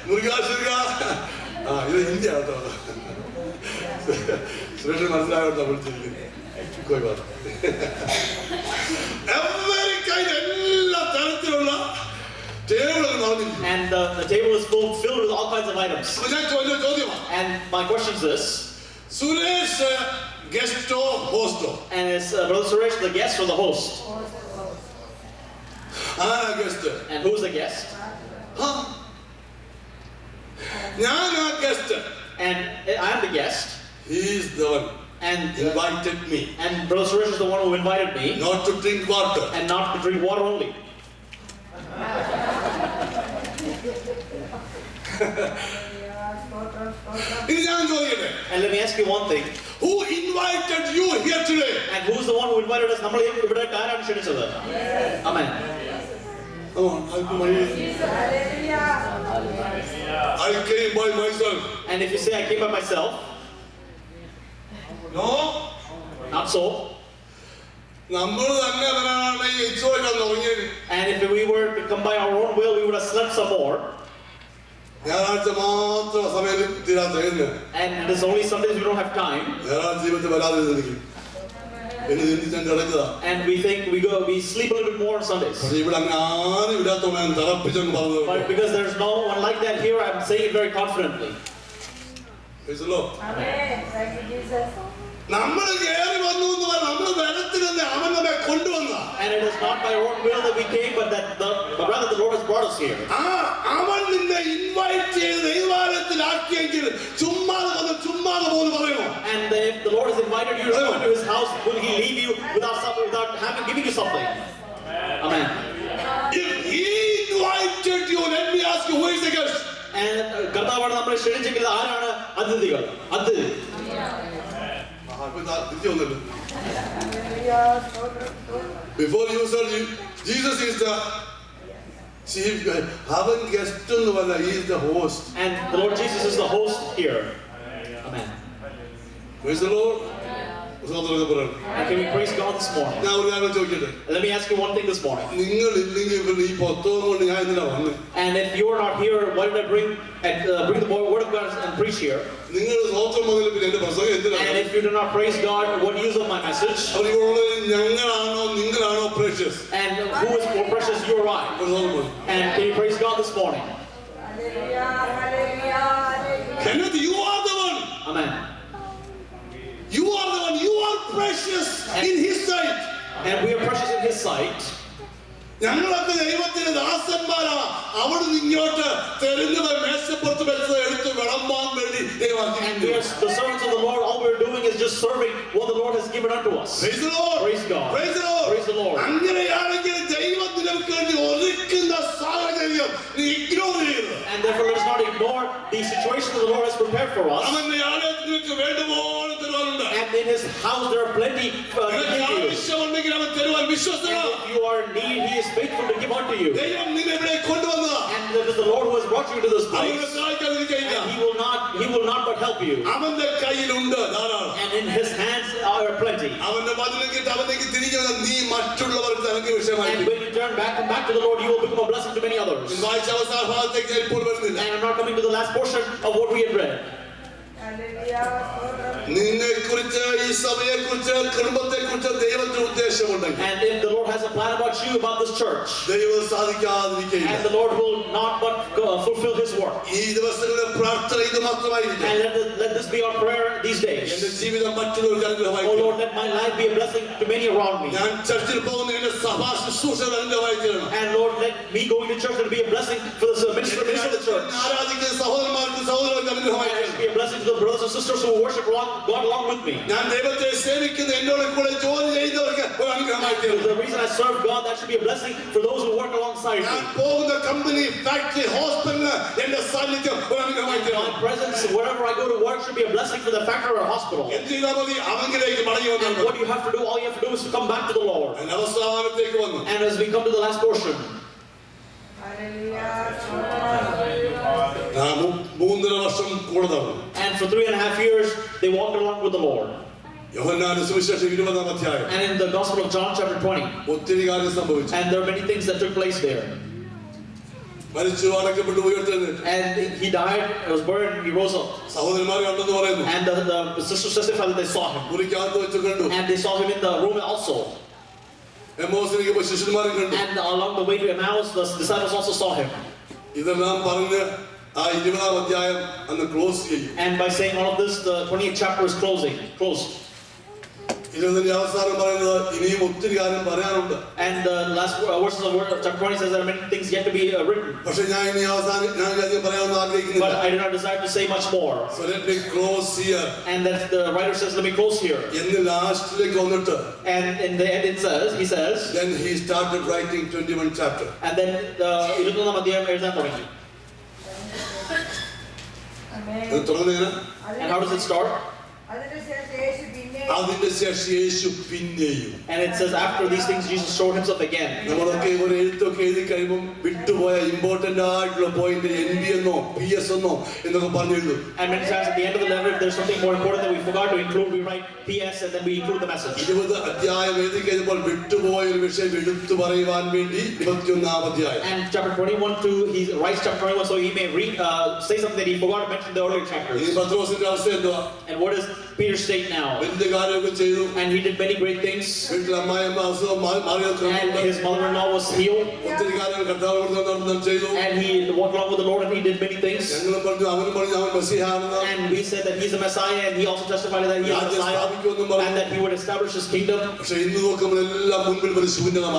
Muruga ശുരുക. ഇത് ഹിന്ദിയാ കേട്ടോ. സുരേഷിന് മനസ്സിലാകട്ടോ വിളിച്ചിരിക്കുന്നത്. എല്ലാ തരത്തിലുള്ള ടേബിളുകൾ നടന്നിരിക്കും. And the table is filled with all kinds of items. ഞാൻ ചോദ്യമാണ്. And my question is this. Suresh ഗസ്റ്റോ ഹോസ്റ്റോ? And is Brother Suresh the guest or the host? ആരാ guest? And who's the guest? ഞാൻ ആ guest. And I am the guest. He is the one And invited me. And Brother Suresh is the one who invited me. Not to drink water. And not to drink water only. ഇനി ഞാൻ ചോദിക്കട്ടെ. And let me ask you one thing. Who invited you here today? And who's the one who invited us? നമ്മൾ ഇവിടെ ആരാണ് ക്ഷണിച്ചത്? Amen. I came by myself. And if you say I came by myself, No. not so. നമ്മൾ തന്നെ വരാനാണ് ഈ ഇച്ചോയിട്ടാണ് തുടങ്ങിയത്. And if we were to come by our own will, we would have slept some more. ഞായറാഴ്ച മാത്രം സമയം തീരാത്ത And it is only Sundays we don't have time. ഞായറാഴ്ച ജീവിതത്തിൽ വരാതെ ചിന്തിക്കും. എന്ന് ചിന്തിച്ചാൽ കിടക്കുക. And we think we sleep a little bit more on Sundays. പക്ഷേ ഇവിടെ അങ്ങനെ ആരും ഇല്ലാത്തവനെ തറപ്പിച്ചെന്ന് പറഞ്ഞു. But because there's no one like that here, I'm saying it very confidently. Praise the Lord. Amen. Thank you, Jesus. നമ്മൾ കയറി വന്നു എന്ന് പറഞ്ഞാൽ നമ്മൾ വരത്തിലെന്ന് അവൻ നമ്മെ കൊണ്ടുവന്ന. And it is not by our own will that we came, but rather the Lord has brought us here. അവൻ നിന്നെ ഇൻവൈറ്റ് ചെയ്ത് ദൈവാലയത്തിലാക്കിയെങ്കിൽ ചുമ്മാതെ പോകുന്നു പറയുമോ? And if the Lord has invited you to come to His house, will He leave you without giving you something? Amen. If He invited you, let me ask you, who is the guest? And കർത്താവാണ് നമ്മളെ ക്ഷണിച്ചെങ്കിൽ ആരാണ് അതിഥികൾ? അത് Before you said Jesus is the chief guest. അവൻ guest എന്ന് പറഞ്ഞ he is the host. And the Lord Jesus is the host here. Amen. Praise the Lord. And can we praise God this morning? Let me ask you one thing this morning. And if you are not here, why did I bring the word of God and preach here? And if you do not praise God, what use of my message? And who is more precious, you or I? And can you praise God this morning? Kenneth, you are the one. Amen. You are the one. You are precious in His sight. And we are precious in His sight. ഞങ്ങളൊക്കെ ദൈവത്തിന്റെ ദാസന്മാരാ. അവിടുന്ന് ഇങ്ങോട്ട് തരുന്നത് മേശപ്പുറത്ത് വെച്ചത് എടുത്ത് വിളമ്പാൻ വേണ്ടി ദൈവം. And we are the servants of the Lord. All we are doing is just serving what the Lord has given unto us. Praise the Lord. Praise God. Praise the Lord. Praise the Lord. അങ്ങനെയാണെങ്കിൽ ദൈവം നിനക്ക് വേണ്ടി ഒരുക്കുന്ന സാഹചര്യം നീ ignore ചെയ്യരുത്. And therefore let us not ignore the situation that the Lord has prepared for us. അവന്റെ ആലയത്തിലേക്ക് വേണ്ടുവോളം തരുവാനുണ്ട്. And in His house there are plenty to give you. ആവശ്യമുണ്ടെങ്കിൽ അവൻ തരുവാൻ വിശ്വസ്തനാണ്. If you are in need, He is faithful to give unto you. ദൈവം നിന്നെ ഇവിടെ കൊണ്ടുവന്നതാ. And it is the Lord who has brought you to this place. അവനെ സഹായിക്കാതിരിക്കുകയില്ല. And He will not but help you. അവന്റെ കയ്യിലുണ്ട് ധാരാളം. And in His hands are plenty. അവന്റെ വചനത്തിൽ അവനേക്ക് തിരിഞ്ഞു വന്നാൽ നീ മറ്റുള്ളവർക്ക് തനക്ക് വിഷയമായി. And when you come back to the Lord, you will become a blessing to many others. വായിച്ച അവസാന ഭാഗത്തേക്ക് ഞാൻ ഇപ്പോൾ വരുന്നില്ല. And I'm not coming to the last portion of what we had read. നിന്നെ കുറിച്ച് ഈ സഭയെ കുറിച്ച് കുടുംബത്തെ കുറിച്ച് ദൈവത്തിന് ഉദ്ദേശമുണ്ടെങ്കിൽ And if the Lord has a plan about you, about this church, ദൈവം സാധിക്കാതിരിക്കുകയില്ല. and the Lord will not but fulfill His work. ഈ ദിവസങ്ങളിലെ പ്രാർത്ഥന ഇത് മാത്രമായിരിക്കും. And let this be our prayer these days. എന്റെ ജീവിതം മറ്റുള്ളവർക്ക് Oh അനുഗ്രഹമായിരിക്കും. Lord, let my life be a blessing to many around me. ഞാൻ ചർച്ചിൽ പോകുന്ന എന്റെ സഭാ ശുശ്രൂഷ അനുഗ്രഹമായിരിക്കണം. And Lord, let me going to church and be a blessing for the minister of the church. ആരാധിക്കുന്ന സഹോദരന്മാർക്ക് സഹോദരർക്ക് അനുഗ്രഹമായിരിക്കണം. Be a blessing to the brothers and sisters who worship God along with me. ഞാൻ ദൈവത്തെ സേവിക്കുന്ന എന്നോട് കൂടെ ജോലി ചെയ്യുന്നവർക്ക് ഒരു അനുഗ്രഹമായിരിക്കണം. The reason I serve God, that should be a blessing for those who work alongside ഞാൻ me. പോകുന്ന കമ്പനി, ഫാക്ടറി, ഹോസ്പിറ്റലിന് എന്റെ സാന്നിധ്യം ഒരു അനുഗ്രഹമായിരിക്കണം. My presence, wherever I go to work, should be a blessing for the factory or hospital. എന്ത് ചെയ്താൽ മതി? അവങ്കിലേക്ക് മടങ്ങി And വന്നു. what you have to do, all you have to do is to come back to the Lord. അവസാനത്തേക്ക് വന്നു. And as we come to the last portion, 3.5 വർഷം കൂടെ നടന്നു. and for 3.5 years, they walked along with the Lord. യോഹന്നാന്റെ സുവിശേഷം 20-ാം അധ്യായം. And in the Gospel of John, chapter 20, ഒത്തിരി കാര്യം സംഭവിച്ചു. and there are many things that took place there. മരിച്ചു, അടക്കപ്പെട്ടു, ഉയർത്തെഴുന്നേറ്റു. And he died, was buried, and he rose up. സഹോദരന്മാരെ കണ്ടെന്ന് പറയുന്നു. And the sisters testified that they saw him. മുറിക്കകത്ത് വെച്ച് കണ്ടു. And they saw him in the room also. എമ്മോസിലേക്ക് പോയി ശിഷ്യന്മാരെ കണ്ടു. And along the way to Emmaus, the disciples also saw him. ഇതെല്ലാം പറഞ്ഞ് ആ 20-ാം അധ്യായം അന്ന് ക്ലോസ് ചെയ്യും. And by saying all of this, the 20th chapter is closed. ഇതിന്റെ അവസാനം പറയുന്നത് ഇനിയും ഒത്തിരി കാര്യം പറയാനുണ്ട്. And the last verses of chapter 20 says there are many things yet to be written. പക്ഷേ ഞാൻ ഇനി അവസാനം ഞാൻ അധികം പറയാനൊന്നും But ആഗ്രഹിക്കുന്നില്ല. I do not desire to say much more. So let me close here. And that the writer says, let me close here. എന്ന് ലാസ്റ്റിലേക്ക് വന്നിട്ട് And in the end he says, then he started writing 21 chapter. and then 21-ാം അധ്യായം എഴുതാൻ തുടങ്ങി. അത് തുടങ്ങുന്നതിന് And how does it start? അതിന്റെ ശേഷം യേശു പിന്നെയും. And it says after these things Jesus showed himself again. നമ്മളൊക്കെ ഒരു എഴുത്തൊക്കെ എഴുതി കഴിയുമ്പോൾ വിട്ടുപോയ ഇമ്പോർട്ടന്റ് ആയിട്ടുള്ള പോയിന്റ് NB എന്നോ PS എന്നോ എന്നൊക്കെ പറഞ്ഞു എഴുതും. And many times at the end of the letter, if there's something more important that we forgot to include, we write PS and then we include the message. 20 അധ്യായം എഴുതി കഴിഞ്ഞപ്പോൾ വിട്ടുപോയ ഒരു വിഷയം എടുത്തു പറയുവാൻ വേണ്ടി 21-ാം അധ്യായം. And chapter 21 too, he writes chapter 21 so he may say something that he forgot to mention in the earlier ഈ chapters. പത്രോസിന്റെ അവസ്ഥ എന്തുവാ? And what is Peter's state now? വലിയ കാര്യമൊക്കെ ചെയ്തു. And he did many great things. വീട്ടിൽ അമ്മായിയമ്മ അസുഖം മാറിയത് And his mother-in-law was healed. ഒത്തിരി കാര്യങ്ങൾ കർത്താവ് ചെയ്തു. And he walked along with the Lord and he did many things. ഞങ്ങളും പറഞ്ഞു അവനും പറഞ്ഞു അവൻ മെസ്സിഹാണെന്ന്. And we said that he's a Messiah, and he also testified that he is a Messiah and that he would establish his kingdom. പക്ഷേ ഇന്ന് നോക്കുമ്പോൾ എല്ലാം മുൻപിൽ ഒരു ശൂന്യതമാണ്.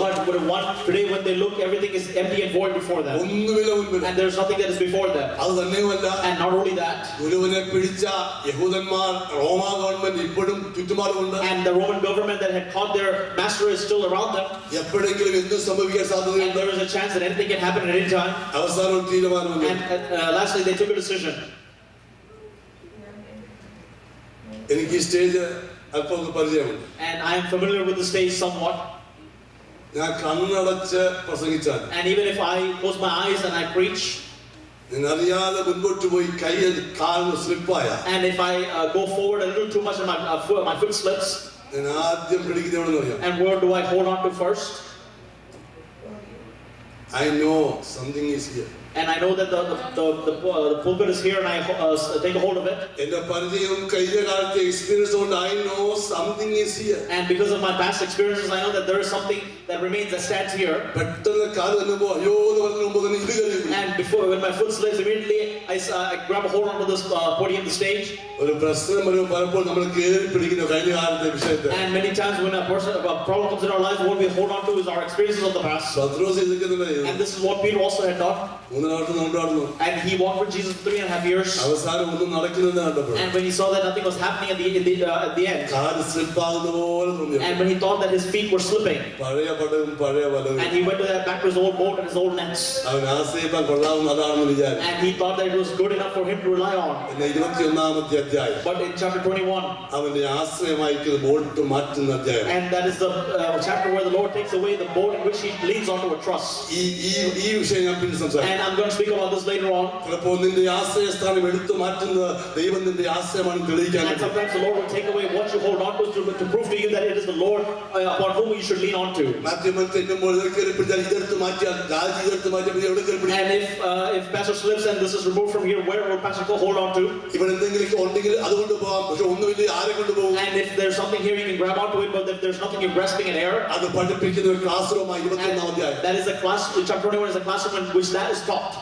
But today when they look, everything is empty and void before them. ഒന്നുമില്ല മുൻപിൽ. And there's nothing that is before them. അത് തന്നെയുമല്ല. And not only that. ഗുരുവിനെ പിടിച്ച യഹൂദന്മാർ റോമ ഗവൺമെന്റ് ഇപ്പോഴും ചുറ്റുപാടുമുണ്ട്. And the Roman government that had caught their master is still around them. എപ്പോഴെങ്കിലും എന്തും സംഭവിക്കാൻ And സാധ്യതയുണ്ട്. there is a chance that anything can happen at any time. അവസാനം ഒരു തീരുമാനമുണ്ട്. And lastly, they took a decision. എനിക്ക് ഈ stage അല്പം പരിചയമുണ്ട്. And I am familiar with the stage somewhat. ഞാൻ കണ്ണടച്ച് പ്രസംഗിച്ചാൽ And even if I close my eyes and I preach, നിന്നറിയാതെ മുൻപോട്ട് പോയി കൈ കാലിന് സ്ലിപ്പായ And if I go forward a little too much and my foot slips, ഞാൻ ആദ്യം പിടിക്കുന്ന എവിടെന്ന് അറിയാം. and where do I hold on to first? I know something is here. And I know that the pulpit is here, and I take a hold of it. എന്റെ പരിചയവും കഴിഞ്ഞ കാലത്തെ experience കൊണ്ട് I know something is here. And because of my past experiences, I know that there is something that remains, that stands here. പെട്ടെന്ന് കാല് വന്നപ്പോ അയ്യോ എന്ന് പറഞ്ഞ മുമ്പ് തന്നെ ഇത് കഴിയും. And before, when my foot slips, immediately I grab a hold onto this podium, the stage. ഒരു പ്രശ്നം വരുമ്പോൾ പലപ്പോൾ നമ്മൾ കേറി പിടിക്കുന്ന കഴിഞ്ഞ കാലത്തെ വിഷയത്തെ. And many times when a problem comes in our lives, what we hold on to is our experiences of the past. പത്രോസ് ഇതൊക്കെ And this is what Peter also had done. And he walked with Jesus for 3.5 years. അവസാനം ഒന്നും നടക്കുന്നില്ല കണ്ടപ്പോൾ. And when he saw that nothing was happening at the end. കാല് സ്ലിപ്പാകുന്ന പോലെ തോന്നി. And when he thought that his feet were slipping. പഴയ പടവും പഴയ വലവും. And he went back to his old boat and his old nets. അവൻ ആശ്രയിക്കാൻ കൊള്ളാവുന്ന അതാണെന്ന് വിചാരിച്ചു. And he thought that it was good enough for him to rely on. എന്നാൽ 21-ാമത്തെ അധ്യായം. But in chapter 21. അവന്റെ ആശ്രയമായിരിക്കുന്ന ബോട്ട് മാറ്റുന്ന അധ്യായം. And that is the chapter where the Lord takes away the boat in which he leans onto a truss. ഈ വിഷയം ഞാൻ പിന്നെ സംസാരിക്കാം. And I'm going to speak about this later on. ചിലപ്പോൾ നിന്റെ ആശ്രയസ്ഥാനം എടുത്തു മാറ്റുന്ന ദൈവം നിന്റെ ആശ്രയമാണ് തെളിയിക്കാൻ. And sometimes the Lord will take away what you hold on to prove to you that it is the Lord upon whom you should lean on to. And if Pastor slips and this is removed from here, where will Pastor go hold on to? And if there's something here, you can grab onto it, but if there's nothing, you're grasping in air. And that is a class. Chapter 21 is a classroom in which that is taught.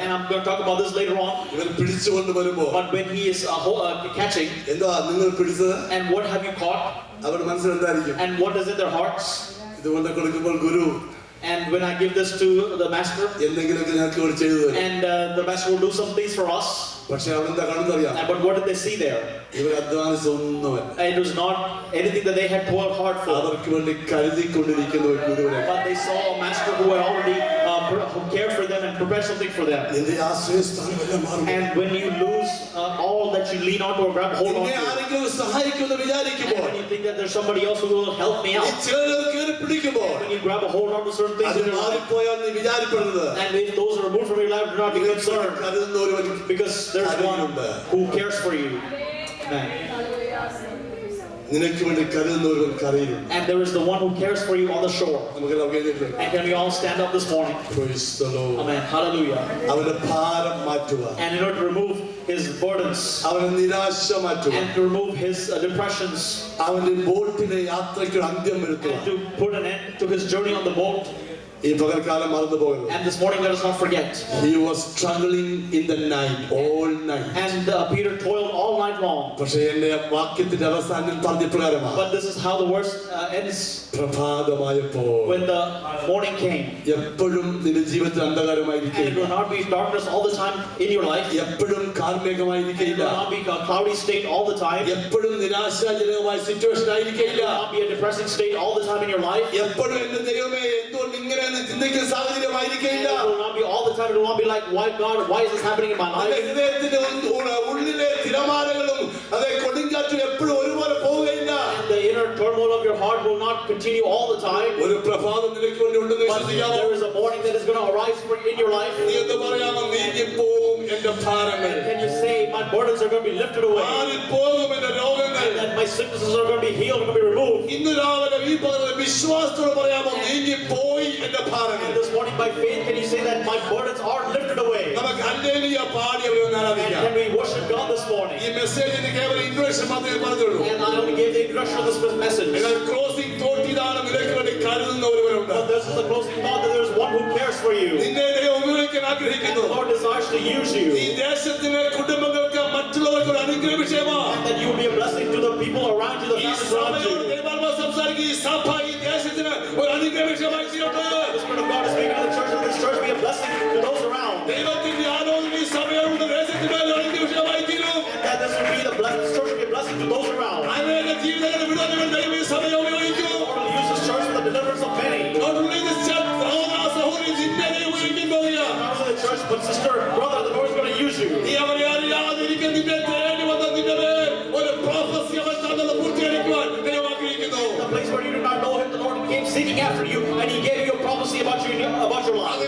And I'm going to talk about this later on. But when he is catching, and what have you caught? And what is in their hearts? And when I give this to the master, and the master will do some things for us. But what did they see there? It was not anything that they had toiled hard for. But they saw a master who had already who cared for them and prepared something for them. And when you lose all that you lean on to or grab hold on to, and when you think that there's somebody else who will help me out, when you grab a hold on to certain things in your life, and if those are removed from your life, do not be concerned, because there's one who cares for you. Amen. And there is the one who cares for you on the shore. And can we all stand up this morning? Praise the Lord. Amen. Hallelujah. And in order to remove his burdens, and to remove his depressions, and to put an end to his journey on the boat. And this morning, let us not forget. He was struggling in the night, all night. And Peter toiled all night long. But this is how the verse ends. When the morning came. And it will not be darkness all the time in your life. It will not be a cloudy state all the time. It will not be a depressing state all the time in your life. It will not be all the time. It will not be like, why God, why is this happening in my life? And the inner turmoil of your heart will not continue all the time. But there is a morning that is going to arise in your life. Can you say, my burdens are going to be lifted away? And that my sicknesses are going to be healed, going to be removed? And this morning by faith, can you say that my burdens are lifted away? And can we worship God this morning? And I only gave the introduction of this message. But this is the closing thought, that there is one who cares for you. And the Lord desires to use you. And that you will be a blessing to the people around you, the families around you. The Spirit of God is speaking to the church, and this church be a blessing to those around. And that this will be the blessing, this church will be a blessing to those around. The Lord will use this church for the deliverance of many. Not only the church, but sister, brother, the Lord is going to use you. The place where you do not know him, the Lord came seeking after you, and he gave you a prophecy about your life.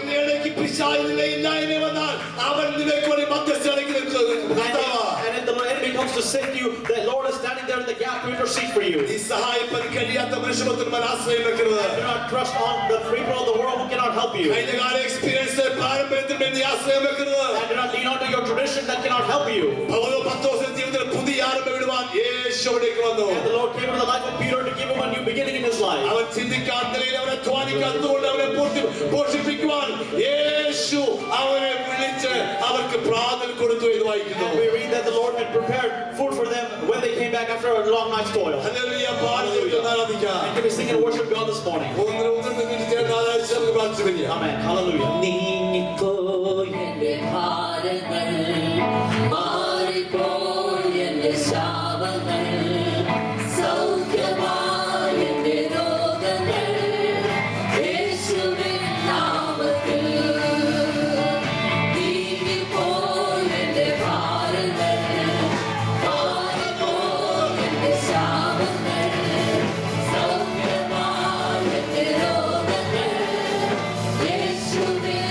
forsake you, the Lord is standing there in the gap to intercede for you. ഈ സഹായിപ്പാൻ കഴിയാത്ത മനുഷ്യപുത്രന്മാർ ആശ്രയം വെക്കരുത്. Do not trust on the people of the world who cannot help you. കഴിഞ്ഞകാല experience പാരമ്പര്യത്തിൽ നീ ആശ്രയം വെക്കരുത്. And do not lean onto your tradition that cannot help you. പൗലോസ് പത്രോസിന്റെ ജീവിതത്തിൽ പുതിയ ആരംഭം ഇടുവാൻ യേശു അവിടേക്ക് വന്നു. And the Lord came into the life of Peter to give him a new beginning in his life. അവൻ ചിന്തിക്കാത്ത നിലയിൽ അവൻ അധ്വാനിക്കാത്തതുകൊണ്ട് അവനെ പോഷിപ്പിക്കുവാൻ യേശു അവനെ വിളിച്ച് അവർക്ക് പ്രാതൽ കൊടുത്തു എന്ന് വായിക്കുന്നു. And we read that the Lord had prepared food for them when they came back after a long night's toil. Hallelujah. പാടുന്നു ആരാധിക്കാം. And can we sing and worship God this morning? Amen. Hallelujah. നീങ്ങിപ്പോയെന്റെ ഭാരങ്ങൾ മാറിപ്പോയെന്റെ ശാപങ്ങൾ സൗഖ്യമായെന്റെ രോഗങ്ങൾ യേശുവിൻ നാമത്തിൽ നീങ്ങിപ്പോയെന്റെ ഭാരങ്ങൾ മാറിപ്പോയെന്റെ ശാപങ്ങൾ സൗഖ്യമായെന്റെ രോഗങ്ങൾ യേശുവിൻ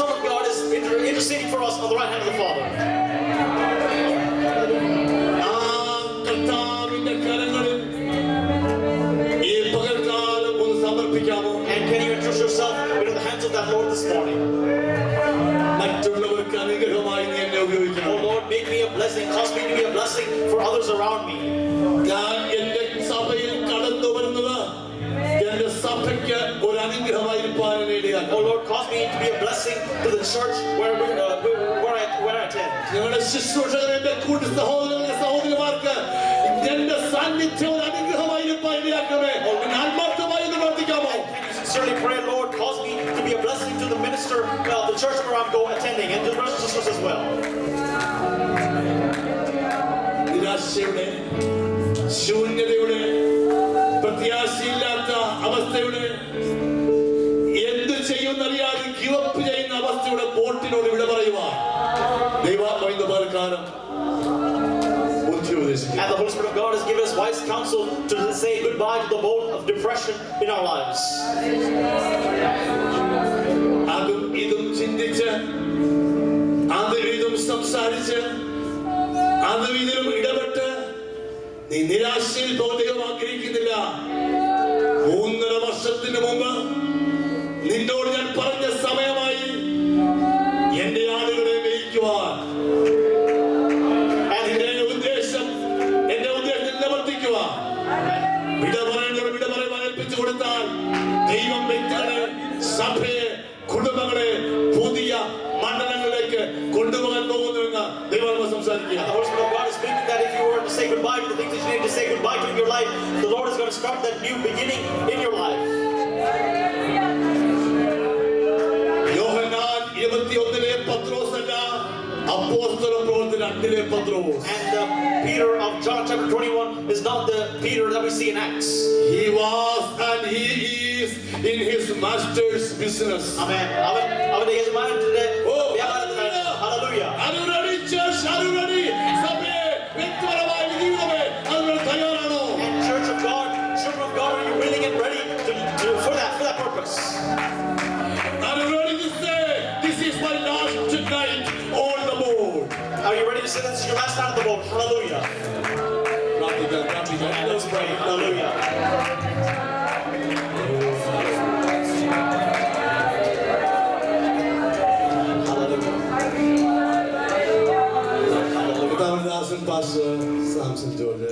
Son of God is interceding for us on the right hand of the Father. ആ കർത്താവിന്റെ കരങ്ങളിൽ ഈ പകൽക്കാലം ഒന്ന് സമർപ്പിക്കാമോ? And can you entrust yourself into the hands of that Lord this morning? മറ്റുള്ളവർക്ക് അനുഗ്രഹമായി നീ എന്നെ ഉപയോഗിക്കണം. Oh Lord, make me a blessing. Cause me to be a blessing for others around me. ഞാൻ എന്റെ സഭയിൽ കടന്നു വരുന്നത് എന്റെ സഭയ്ക്ക് ഒരു അനുഗ്രഹമായിരിക്കാൻ ഇടയാക്കും. Oh Lord, cause me to be a blessing to the church where I attend. ഞങ്ങളുടെ ശുശ്രൂഷകരെ, എന്റെ കൂട്ട സഹോദരങ്ങളെ, സഹോദരിമാർക്ക് എന്റെ സാന്നിധ്യം ഒരു അനുഗ്രഹമായിരിക്കാൻ ഇടയാക്കണമേ. ആത്മാർത്ഥമായി ഇത് പ്രാർത്ഥിക്കാമോ? Sincerely pray, Lord, cause me to be a blessing to the minister of the church where I'm attending, and to the brothers and sisters as well. നിരാശയുടെ, ശൂന്യതയുടെ, പ്രത്യാശയില്ലാത്ത അവസ്ഥയുടെ, എന്ത് ചെയ്യുന്നറിയാതെ ഗിവപ്പ് ചെയ്യുന്ന അവസ്ഥയുടെ ബോട്ടിനോട് വിട പറയുവാൻ ദൈവാത്മാവിന്റെ പകൽക്കാലം ബുദ്ധി ഉപദേശിക്കുന്നു. And the Holy Spirit of God has given us wise counsel to say goodbye to the boat of depression in our lives. അതും ഇതും ചിന്തിച്ച്, അതും ഇതും സംസാരിച്ച്, അതും ഇതിലും ഇടപെട്ട് നീ നിരാശയിൽ പോകാൻ ദൈവം ആഗ്രഹിക്കുന്നില്ല. 3.5 വർഷത്തിന് മുമ്പ് നിന്നോട് ഞാൻ പറഞ്ഞ സമയമായി എന്റെ ആളുകളെ മേയിക്കുവാൻ. എന്റെ ഉദ്ദേശം നിവർത്തിക്കുവാൻ. വിട പറയുവാൻ ഏൽപ്പിച്ചു കൊടുത്താൽ ദൈവം വ്യക്തികളെ, സഭയെ, കുടുംബങ്ങളെ പുതിയ മണ്ഡലങ്ങളിലേക്ക് കൊണ്ടുപോകാൻ പോകുന്നുവെന്ന് ദൈവം സംസാരിക്കുക. And the Holy Spirit of God is speaking that if you were to say goodbye to the things that you need to say goodbye to in your life, the Lord is going to start that new beginning in your life. യോഹന്നാൻ 21 പത്രോസ് അല്ല, അപ്പോസ്തല പ്രവൃത്തി 2 പത്രോസ്. And Peter of John chapter 21 is not the Peter that we see in Acts. He was and he is in his master's business. Amen. അവന്റെ യജമാനന്റെ വ്യാപാരത്തിലാണ്. Hallelujah. Are you ready, church? Are you ready? സഭയെ, വ്യക്തിപരമായ ജീവിതമേ, അതിന് തയ്യാറാണോ? And church of God, children of God, are you willing and ready for that purpose? Are you ready to say, this is my last night on the board? Are you ready to say this is your last night on the boat? Hallelujah. And let's pray. Hallelujah. Paster Samson George.